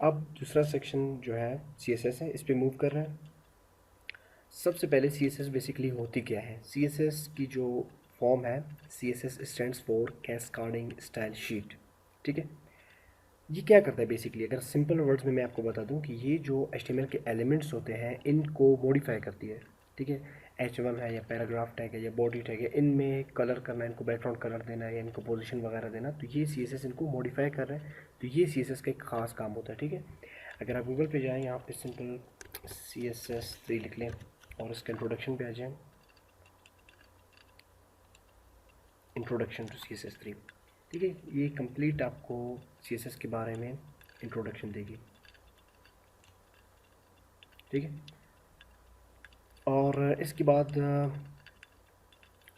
अब दूसरा सेक्शन जो है CSS है, इस पे मूव कर रहे हैं। सबसे पहले CSS बेसिकली होती क्या है? CSS की जो फॉर्म है, CSS stands for cascading style sheet. ठीक है, ये क्या करता है बेसिकली? अगर सिंपल वर्ड्स में मैं आपको बता दूं कि ये जो HTML के एलिमेंट्स होते हैं इनको मॉडिफाई करती है। ठीक है, H1 है या पैराग्राफ टैग है या बॉडी टैग है, इनमें कलर करना, इनको बैकग्राउंड कलर देना है या इनको पोजीशन वगैरह देना, तो ये CSS इनको मॉडिफाई कर रहा है। तो ये CSS का एक ख़ास काम होता है। ठीक है, अगर आप गूगल पे जाएँ, यहाँ पे सिंपल CSS3 लिख लें और इसके इंट्रोडक्शन पे आ जाएँ, इंट्रोडक्शन टू CSS3। ठीक है, ये कंप्लीट आपको CSS के बारे में इंट्रोडक्शन देगी। ठीक है, और इसके बाद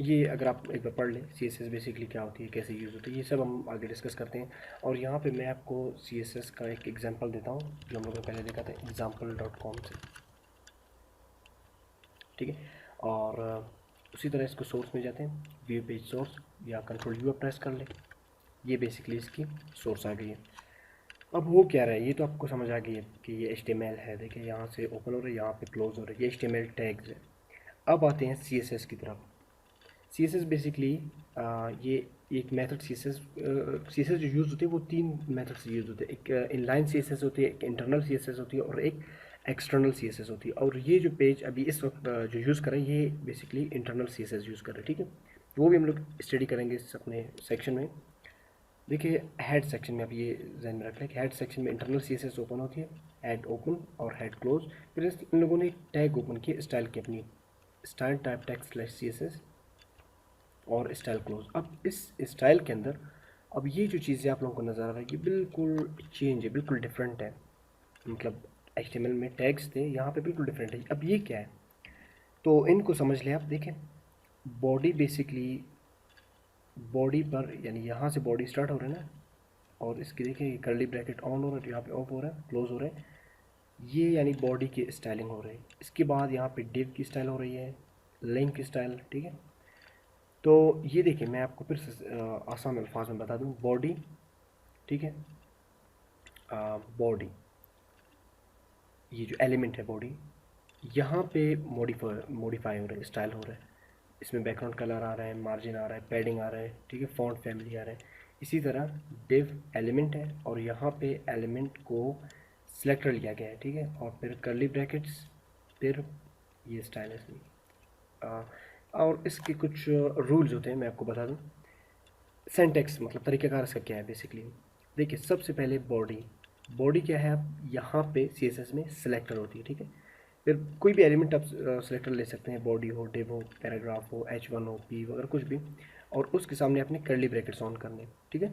ये अगर आप एक बार पढ़ लें CSS बेसिकली क्या होती है, कैसे यूज़ होती है, ये सब हम आगे डिस्कस करते हैं। और यहाँ पे मैं आपको CSS का एक एग्जांपल देता हूँ जो हम लोगों ने पहले देखा था example.com से। ठीक है, और उसी तरह इसको सोर्स में जाते हैं, व्यू पेज सोर्स या कंट्रोल U प्रेस कर लें, ये बेसिकली इसकी सोर्स आ गई है। अब हो क्या रहा है, ये तो आपको समझ आ गई है कि ये HTML है। देखिए यहाँ से ओपन हो रहा है, यहाँ पे क्लोज हो रहा है, ये HTML टैग्स है। अब आते हैं CSS की तरफ। CSS बेसिकली ये एक मेथड CSS जो यूज़ होती है वो तीन मेथड से यूज़ होते हैं। एक इनलाइन CSS होती है, एक इंटरनल CSS होती है और एक एक्सटर्नल CSS होती है। और ये जो पेज अभी इस वक्त जो यूज़ कर रहे हैं ये बेसिकली इंटरनल CSS यूज़ कर रहे हैं। ठीक है, वो भी हम लोग स्टडी करेंगे इस अपने सेक्शन में। देखिए हेड सेक्शन में आप ये ध्यान में रख लें कि हेड सेक्शन में इंटरनल CSS ओपन होती है, हेड ओपन और हेड क्लोज। फिर इन लोगों ने टैग ओपन किए स्टाइल की, अपनी style type tag slash CSS और स्टाइल क्लोज। अब इस स्टाइल के अंदर अब ये जो चीज़ें आप लोगों को नज़र आ रहा है ये बिल्कुल चेंज है, बिल्कुल डिफरेंट है। मतलब HTML में टैग्स थे, यहाँ पे बिल्कुल डिफरेंट है। अब ये क्या है, तो इनको समझ लें आप। देखें बॉडी बेसिकली, बॉडी पर यानी यहाँ से बॉडी स्टार्ट हो रहा है ना, और इसकी देखिए कर्ली ब्रैकेट ऑन हो रहा है, यहाँ पे ऑफ हो रहा है, क्लोज हो रहा है, ये यानी बॉडी की स्टाइलिंग हो रही है। इसके बाद यहाँ पे डिव की स्टाइल हो रही है, लिंक की स्टाइल। ठीक है, तो ये देखिए मैं आपको फिर से आसान अल्फाज में बता दूँ। बॉडी, ठीक है, बॉडी, ये जो एलिमेंट है बॉडी, यहाँ पे मॉडिफाई हो रहा है, स्टाइल हो रहा है। इसमें बैकग्राउंड कलर आ रहा है, मार्जिन आ रहा है, पैडिंग आ रहा है, ठीक है, फॉन्ट फैमिली आ रहा है। इसी तरह डिव एलिमेंट है और यहाँ पे एलिमेंट को सिलेक्टर लिया गया है। ठीक है, और फिर कर्ली ब्रैकेट्स, फिर ये स्टाइल है इसमें। और इसके कुछ रूल्स होते हैं, मैं आपको बता दूं। सेंटेक्स मतलब तरीक़ाकार इसका क्या है बेसिकली। देखिए सबसे पहले बॉडी, बॉडी क्या है, आप यहाँ पे CSS में सिलेक्टर होती है। ठीक है, फिर कोई भी एलिमेंट आप सिलेक्टर ले सकते हैं, बॉडी हो, डिव हो, पैराग्राफ हो, H1 हो, P वगैरह कुछ भी। और उसके सामने आपने कर्ली ब्रैकेट्स ऑन करने। ठीक है,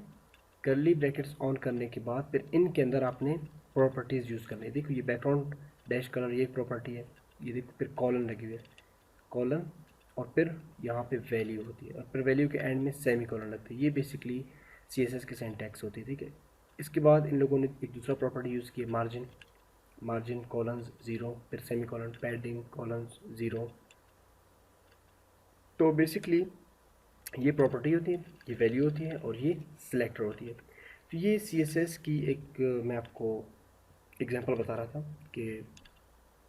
कर्ली ब्रैकेट्स ऑन करने के बाद फिर इनके अंदर आपने प्रॉपर्टीज़ यूज़ करनी है। देखो ये बैकग्राउंड डैश कलर ये प्रॉपर्टी है, ये देखो फिर कॉलन लगी हुई है, कॉलन, और फिर यहाँ पे वैल्यू होती है, और फिर वैल्यू के एंड में सेमी कॉलन लगती है। ये बेसिकली CSS की सिंटैक्स होती है। ठीक है, इसके बाद इन लोगों ने एक दूसरा प्रॉपर्टी यूज़ की है, मार्जिन, मार्जिन कॉलन्स 0, फिर सेमी कॉलन, पैडिंग कॉलन्स 0। तो बेसिकली ये प्रॉपर्टी होती है, ये वैल्यू होती है और ये सिलेक्टर होती है। तो ये CSS की एक मैं आपको एग्जांपल बता रहा था कि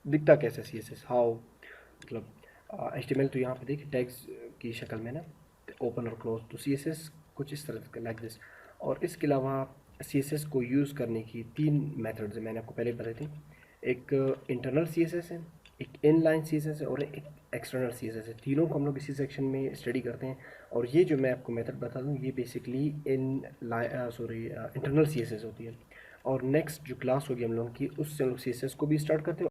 दिखता कैसे CSS, हाउ मतलब HTML तो यहाँ पे देखिए टैग्स की शक्ल में ना, ओपन और क्लोज, तो CSS कुछ इस तरह का लाइक दिस। और इसके अलावा CSS को यूज़ करने की तीन मेथड्स हैं, मैंने आपको पहले बताई थी। एक इंटरनल CSS है, एक इनलाइन CSS है और एक एक्सटर्नल CSS है। तीनों को हम लोग इसी सेक्शन में स्टडी करते हैं। और ये जो मैं आपको मेथड बता दूँ ये बेसिकली इंटरनल CSS होती है। और नेक्स्ट जो क्लास होगी हम लोगों की, उससे हम लोग CSS को भी स्टार्ट करते हैं।